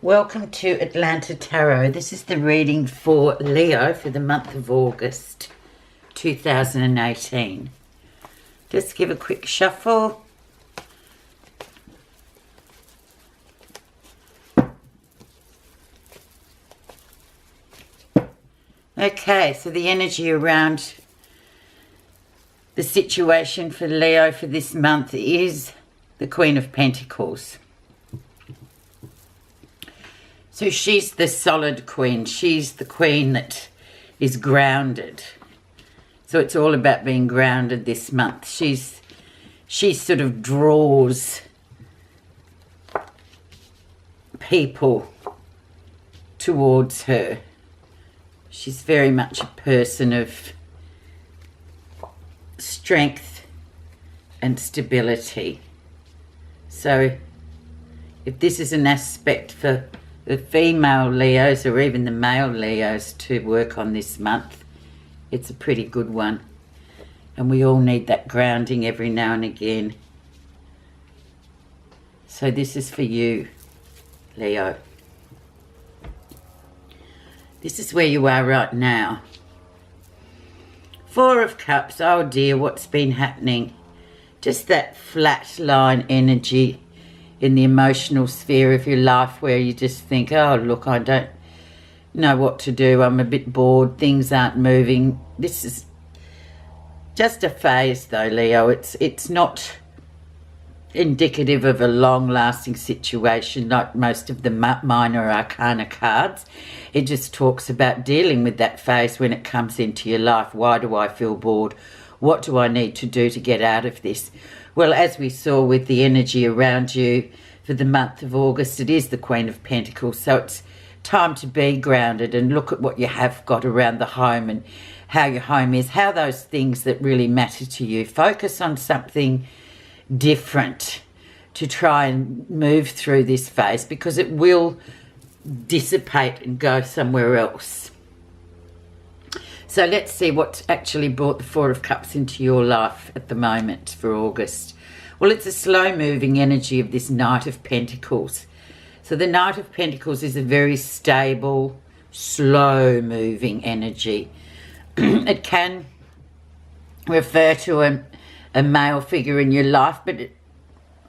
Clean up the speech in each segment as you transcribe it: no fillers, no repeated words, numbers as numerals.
Welcome to Atlanta Tarot. This is the reading for Leo for the month of August 2018. Just give a quick shuffle. Okay, so the energy around the situation for Leo for this month is the Queen of Pentacles. So she's the solid queen. She's the queen that is grounded. So it's all about being grounded this month. She sort of draws people towards her. She's very much a person of strength and stability. So if this is an aspect for the female Leos or even the male Leos to work on this month, it's a pretty good one. And we all need that grounding every now and again. So this is for you, Leo. This is where you are right now. Four of Cups. Oh dear, what's been happening? Just that flat line energy in the emotional sphere of your life where you just think, oh, look, I don't know what to do. I'm a bit bored. Things aren't moving. This is just a phase, though, Leo. It's not indicative of a long-lasting situation like most of the minor arcana cards. It just talks about dealing with that phase when it comes into your life. Why do I feel bored? What do I need to do to get out of this? Well, as we saw with the energy around you for the month of August, it is the Queen of Pentacles. So it's time to be grounded and look at what you have got around the home and how your home is, how those things that really matter to you. Focus on something different to try and move through this phase, because it will dissipate and go somewhere else. So let's see what's actually brought the Four of Cups into your life at the moment for August. Well, it's a slow-moving energy of this Knight of Pentacles. So the Knight of Pentacles is a very stable, slow-moving energy. It can refer to a male figure in your life, but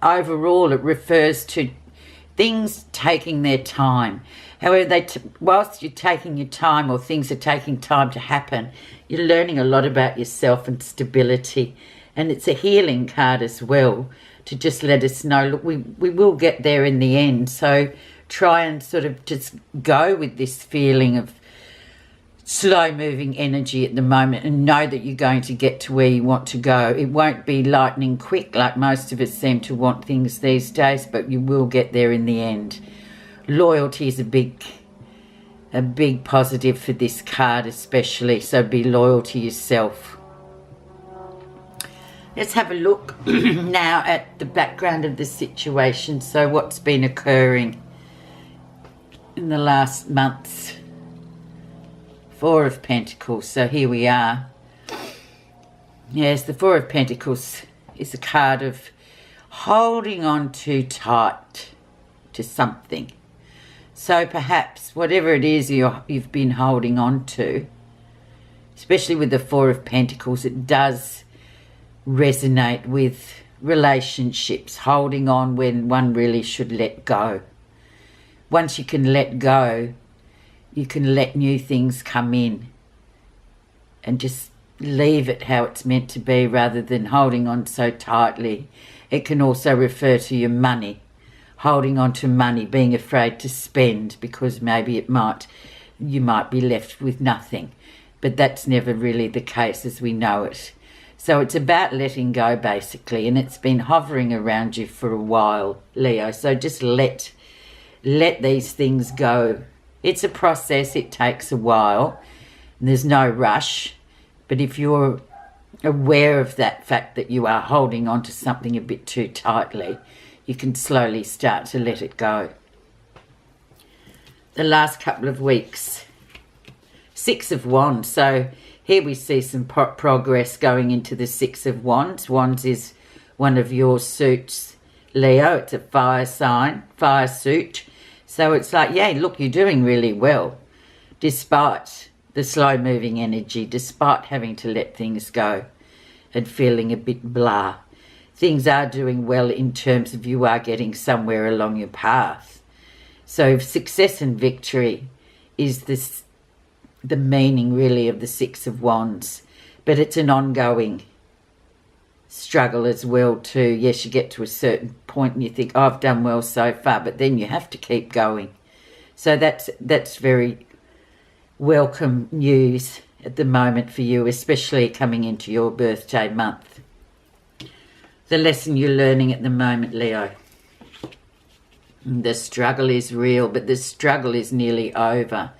overall it refers to things taking their time. However, whilst you're taking your time or things are taking time to happen, you're learning a lot about yourself and stability. And it's a healing card as well to just let us know, look, we will get there in the end. So try and sort of just go with this feeling of slow-moving energy at the moment and know that you're going to get to where you want to go. It won't be lightning quick like most of us seem to want things these days, but you will get there in the end. Loyalty is a big positive for this card especially, so be loyal to yourself. Let's have a look now at the background of the situation. So what's been occurring in the last months? Four of Pentacles. So here we are. Yes, the Four of Pentacles is a card of holding on too tight to something. So perhaps whatever it is you've been holding on to, especially with the Four of Pentacles, it does resonate with relationships, holding on when one really should let go. Once you can let go, you can let new things come in and just leave it how it's meant to be rather than holding on so tightly. It can also refer to your money. Holding on to money, being afraid to spend because maybe you might be left with nothing. But that's never really the case as we know it. So it's about letting go basically, and it's been hovering around you for a while, Leo. So just let these things go. It's a process, it takes a while, and there's no rush. But if you're aware of that fact that you are holding on to something a bit too tightly, you can slowly start to let it go. The last couple of weeks, Six of Wands. So here we see some progress going into the Six of Wands. Wands is one of your suits, Leo. It's a fire sign, fire suit. So it's like, yeah, look, you're doing really well, despite the slow-moving energy, despite having to let things go and feeling a bit blah. Things are doing well in terms of you are getting somewhere along your path. So success and victory is the meaning really of the Six of Wands. But it's an ongoing struggle as well too. Yes, you get to a certain point and you think, oh, I've done well so far, but then you have to keep going. So that's very welcome news at the moment for you, especially coming into your birthday month. The lesson you're learning at the moment, Leo. The struggle is real, but the struggle is nearly over.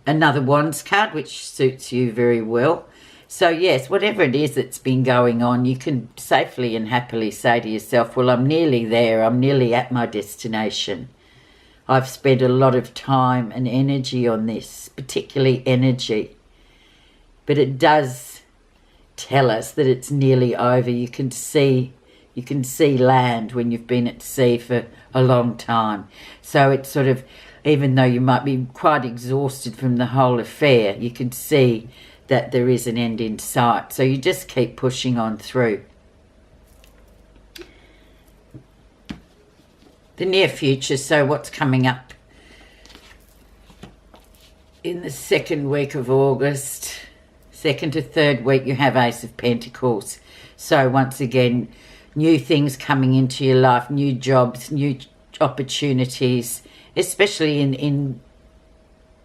Another Wands card, which suits you very well. So yes, whatever it is that's been going on, you can safely and happily say to yourself, well, I'm nearly there. I'm nearly at my destination. I've spent a lot of time and energy on this, particularly energy. But it does tell us that it's nearly over. You can see land when you've been at sea for a long time. So it's sort of, even though you might be quite exhausted from the whole affair, you can see that there is an end in sight. So you just keep pushing on through. The near future, so what's coming up in the second week of August, second to third week, you have Ace of Pentacles. So once again, new things coming into your life, new jobs, new opportunities, especially in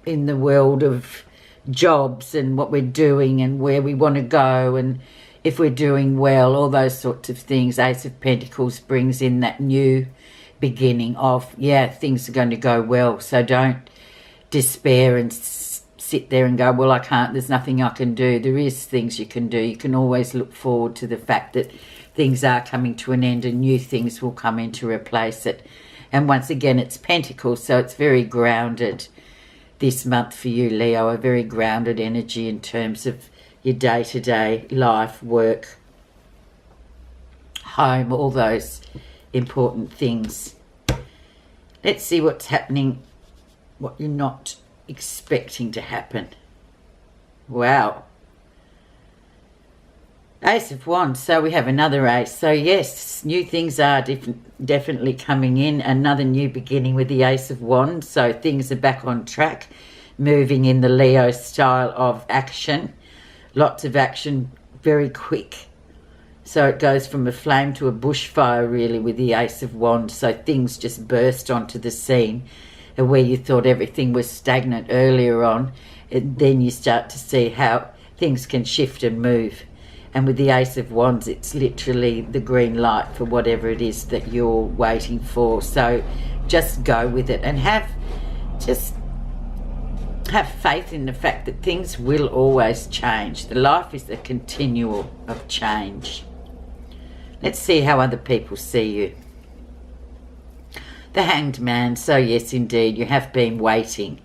the world of jobs and what we're doing and where we want to go and if we're doing well, all those sorts of things. Ace of Pentacles brings in that new beginning of, yeah, things are going to go well. So don't despair and sit there and go, well, I can't, there's nothing I can do. There is things you can do. You can always look forward to the fact that things are coming to an end and new things will come in to replace it. And once again, it's Pentacles, so it's very grounded this month for you, Leo, a very grounded energy in terms of your day-to-day life, work, home, all those important things. Let's see what's happening, what you're not expecting to happen. Wow. Ace of Wands, so we have another ace. So yes, new things are definitely coming in. Another new beginning with the Ace of Wands. So things are back on track, moving in the Leo style of action. Lots of action, very quick. So it goes from a flame to a bushfire really with the Ace of Wands. So things just burst onto the scene. And where you thought everything was stagnant earlier on, then you start to see how things can shift and move. And with the Ace of Wands, it's literally the green light for whatever it is that you're waiting for. So just go with it and have faith in the fact that things will always change. The life is a continual of change. Let's see how other people see you. The Hanged Man. So yes, indeed, you have been waiting.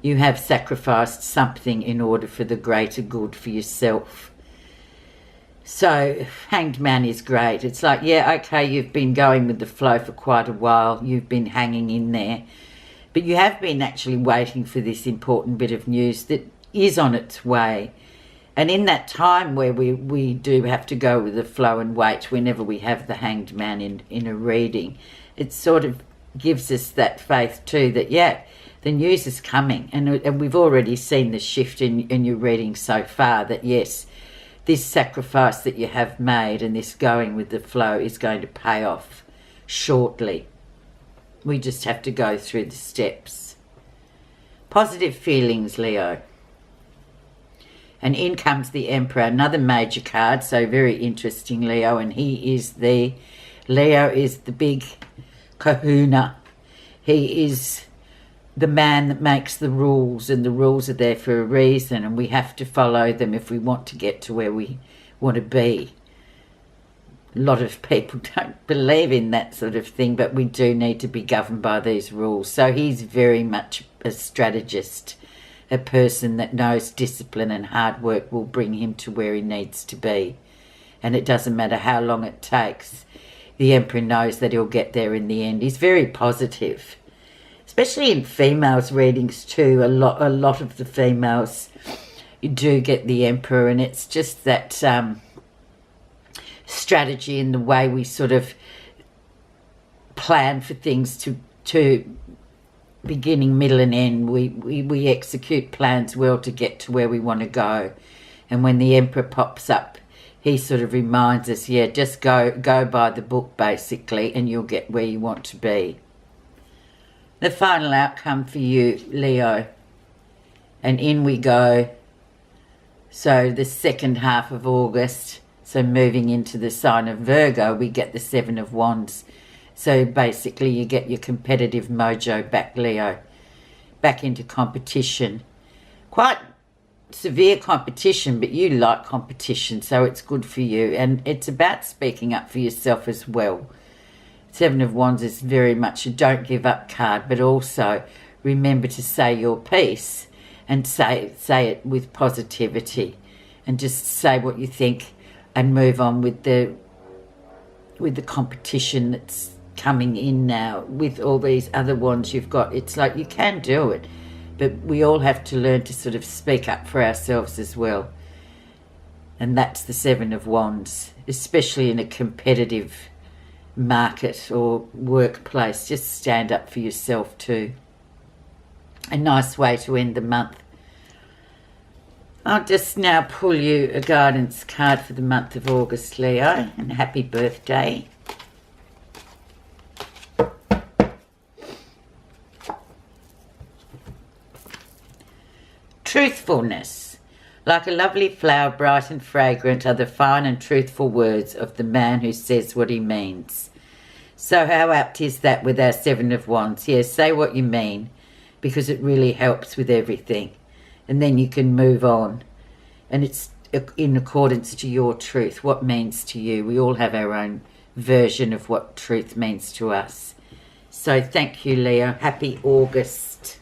You have sacrificed something in order for the greater good for yourself. So, Hanged Man is great. It's like, yeah, okay, you've been going with the flow for quite a while. You've been hanging in there. But you have been actually waiting for this important bit of news that is on its way. And in that time where we do have to go with the flow and wait whenever we have the Hanged Man in a reading, it sort of gives us that faith too that, yeah, the news is coming. And we've already seen the shift in your reading so far that, yes, this sacrifice that you have made and this going with the flow is going to pay off shortly. We just have to go through the steps. Positive feelings, Leo. And in comes the Emperor, another major card, so very interesting, Leo. And Leo is the big kahuna. He is the man that makes the rules, and the rules are there for a reason, and we have to follow them if we want to get to where we want to be. A lot of people don't believe in that sort of thing, but we do need to be governed by these rules. So he's very much a strategist, a person that knows discipline and hard work will bring him to where he needs to be. And it doesn't matter how long it takes. The Emperor knows that he'll get there in the end. He's very positive. especially in females readings too. A lot of the females, you do get the Emperor, and it's just that strategy in the way we sort of plan for things to beginning, middle and end. We execute plans well to get to where we want to go. And when the Emperor pops up, he sort of reminds us, yeah, just go by the book basically, and you'll get where you want to be. The final outcome for you, Leo. And in we go. So the second half of August, so moving into the sign of Virgo, we get the Seven of Wands. So basically you get your competitive mojo back, Leo. Back into competition. Quite severe competition, but you like competition, so it's good for you. And it's about speaking up for yourself as well. Seven of Wands is very much a don't give up card, but also remember to say your piece and say it with positivity, and just say what you think and move on with the competition that's coming in now with all these other wands you've got. It's like you can do it, but we all have to learn to sort of speak up for ourselves as well. And that's the Seven of Wands, especially in a competitive market or workplace. Just stand up for yourself too. A nice way to end the month. I'll just now pull you a guidance card for the month of August, Leo, and happy birthday. Truthfulness. Like a lovely flower, bright and fragrant, are the fine and truthful words of the man who says what he means. So how apt is that with our Seven of Wands? Yes, say what you mean, because it really helps with everything. And then you can move on. And it's in accordance to your truth, what means to you. We all have our own version of what truth means to us. So thank you, Leo. Happy August.